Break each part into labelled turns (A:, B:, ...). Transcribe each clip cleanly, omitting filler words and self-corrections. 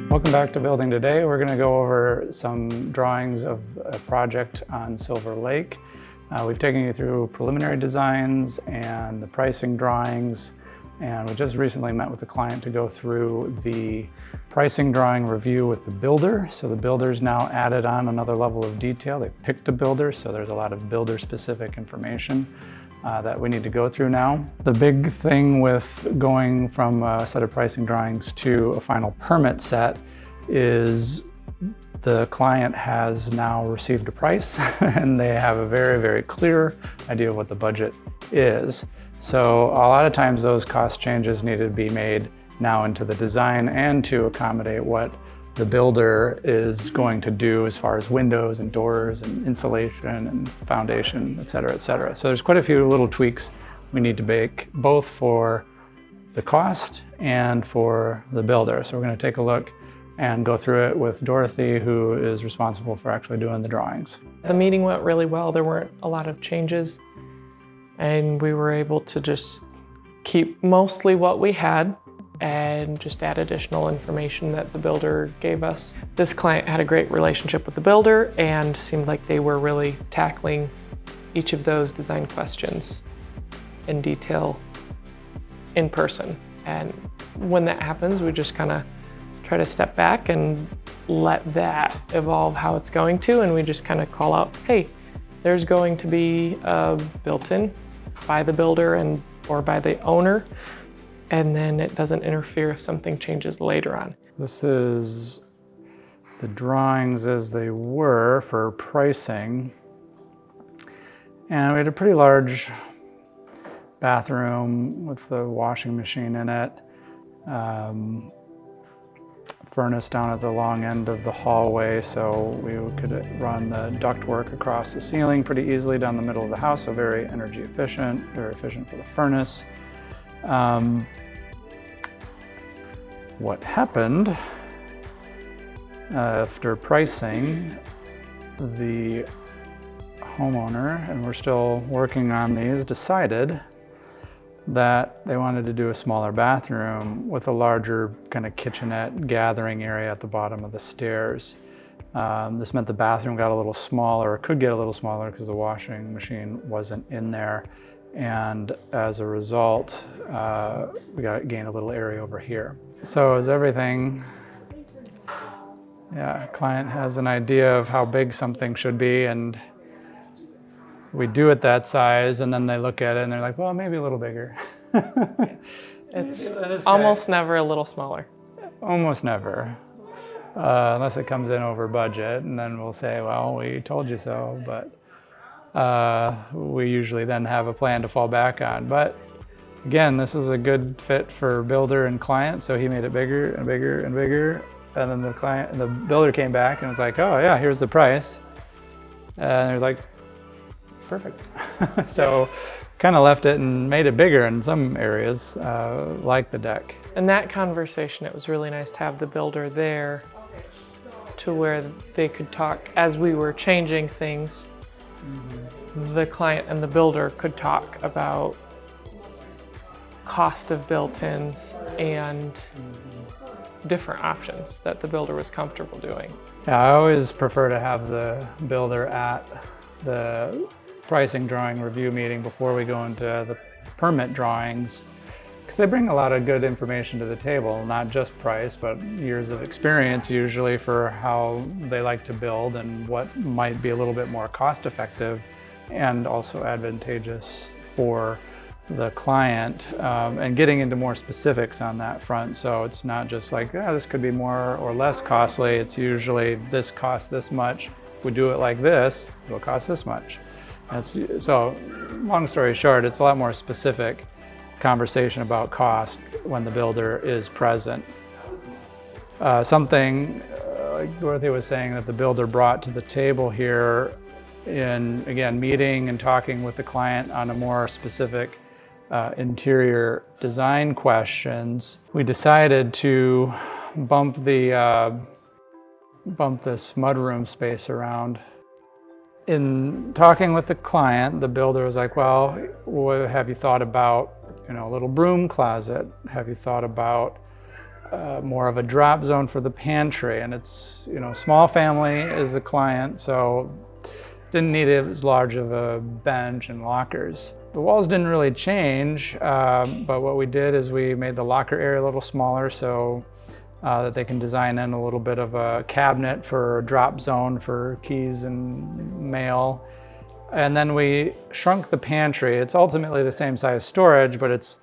A: Welcome back to Building Today. We're going to go over some drawings of a project on Silver Lake. We've taken you through preliminary designs and the pricing drawings, and we just recently met with the client to go through the pricing drawing review with the builder. So the builder's now added on another level of detail. They picked a builder, so there's a lot of builder-specific information that we need to go through now. The big thing with going from a set of pricing drawings to a final permit set is the client has now received a price and they have a very, very clear idea of what the budget is. So a lot of times those cost changes need to be made now into the design and to accommodate what the builder is going to do as far as windows and doors and insulation and foundation, et cetera, et cetera. So there's quite a few little tweaks we need to make, both for the cost and for the builder. So we're going to take a look and go through it with Dorothy, who is responsible for actually doing the drawings.
B: The meeting went really well. There weren't a lot of changes, and we were able to just keep mostly what we had and just add additional information that the builder gave us. This client had a great relationship with the builder and seemed like they were really tackling each of those design questions in detail in person. And when that happens, we just kind of try to step back and let that evolve how it's going to, and we just kind of call out, hey, there's going to be a built-in by the builder and or by the owner, and then it doesn't interfere if something changes later on.
A: This is the drawings as they were for pricing. And we had a pretty large bathroom with the washing machine in it. Furnace down at the long end of the hallway, so we could run the ductwork across the ceiling pretty easily down the middle of the house, so very energy efficient, very efficient for the furnace. What happened after pricing, the homeowner, and we're still working on these, decided that they wanted to do a smaller bathroom with a larger kind of kitchenette gathering area at the bottom of the stairs. This meant the bathroom got a little smaller, or could get a little smaller because the washing machine wasn't in there. And as a result, we gained a little area over here. So as everything, client has an idea of how big something should be, and we do it that size, and then they look at it and they're like, well, maybe a little bigger.
B: It's almost never a little smaller.
A: Almost never, unless it comes in over budget, and then we'll say, well, we told you so, but we usually then have a plan to fall back on. But again, this is a good fit for builder and client, so he made it bigger and bigger and bigger, and then the builder came back and was like, oh yeah, here's the price, and they're like, perfect. So kind of left it and made it bigger in some areas, like the deck.
B: In that conversation, it was really nice to have the builder there to where they could talk as we were changing things. Mm-hmm. The client and the builder could talk about cost of built-ins and different options that the builder was comfortable doing.
A: Yeah, I always prefer to have the builder at the pricing drawing review meeting before we go into the permit drawings, because they bring a lot of good information to the table, not just price, but years of experience usually for how they like to build and what might be a little bit more cost effective and also advantageous for the client, and getting into more specifics on that front. So it's not just like, this could be more or less costly. It's usually this costs this much. If we do it like this, it'll cost this much. So long story short, it's a lot more specific conversation about cost when the builder is present. Something like Dorothy was saying that the builder brought to the table here in, again, meeting and talking with the client on a more specific interior design questions, we decided to bump this mudroom space around. In talking with the client, the builder was like, well, have you thought about, a little broom closet? Have you thought about more of a drop zone for the pantry, and it's, small family is the client, so didn't need as large of a bench and lockers. The walls didn't really change, but what we did is we made the locker area a little smaller so that they can design in a little bit of a cabinet for a drop zone for keys and mail. And then we shrunk the pantry. It's ultimately the same size storage, but it's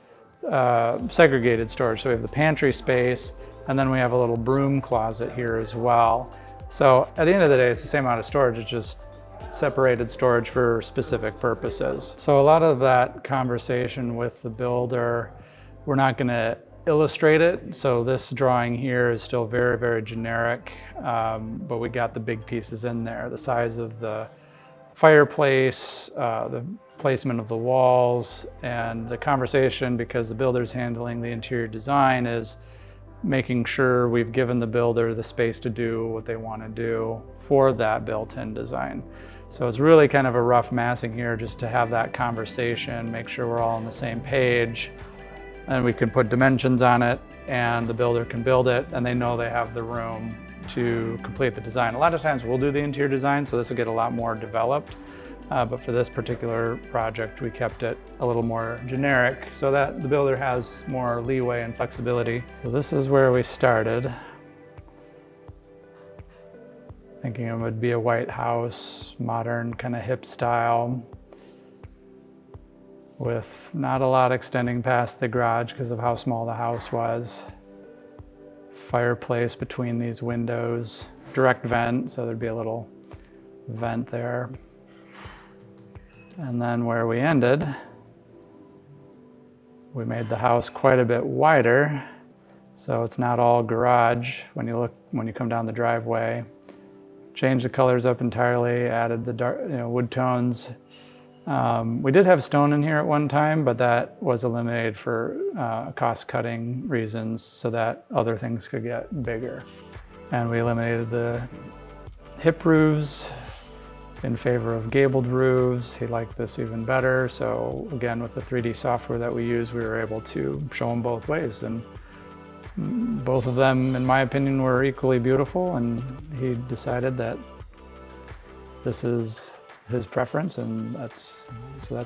A: segregated storage. So we have the pantry space, and then we have a little broom closet here as well. So at the end of the day, it's the same amount of storage, it's just separated storage for specific purposes. So a lot of that conversation with the builder, we're not going to illustrate it. So this drawing here is still very, very generic, but we got the big pieces in there. The size of the fireplace, the placement of the walls, and the conversation, because the builder's handling the interior design, is making sure we've given the builder the space to do what they want to do for that built-in design. So it's really kind of a rough massing here just to have that conversation, make sure we're all on the same page, and we can put dimensions on it and the builder can build it, and they know they have the room to complete the design. A lot of times we'll do the interior design, so this will get a lot more developed. But for this particular project, we kept it a little more generic so that the builder has more leeway and flexibility. So this is where we started. Thinking it would be a white house, modern kind of hip style, with not a lot extending past the garage because of how small the house was. Fireplace between these windows, direct vent, so there'd be a little vent there. And then where we ended, we made the house quite a bit wider, so it's not all garage when you come down the driveway. Changed the colors up entirely, added the dark, wood tones. We did have stone in here at one time, but that was eliminated for cost-cutting reasons so that other things could get bigger. And we eliminated the hip roofs in favor of gabled roofs. He liked this even better. So again, with the 3D software that we use, we were able to show them both ways. And both of them, in my opinion, were equally beautiful. And he decided that this is his preference, and that's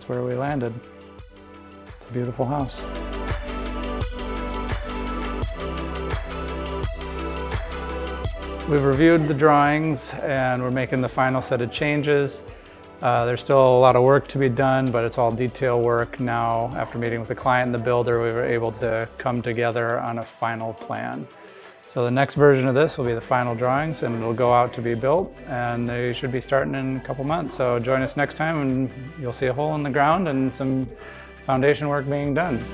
A: where we landed. It's a beautiful house. We've reviewed the drawings and we're making the final set of changes. There's still a lot of work to be done, but it's all detail work now. After meeting with the client and the builder, we were able to come together on a final plan. So the next version of this will be the final drawings, and it'll go out to be built, and they should be starting in a couple months. So join us next time and you'll see a hole in the ground and some foundation work being done.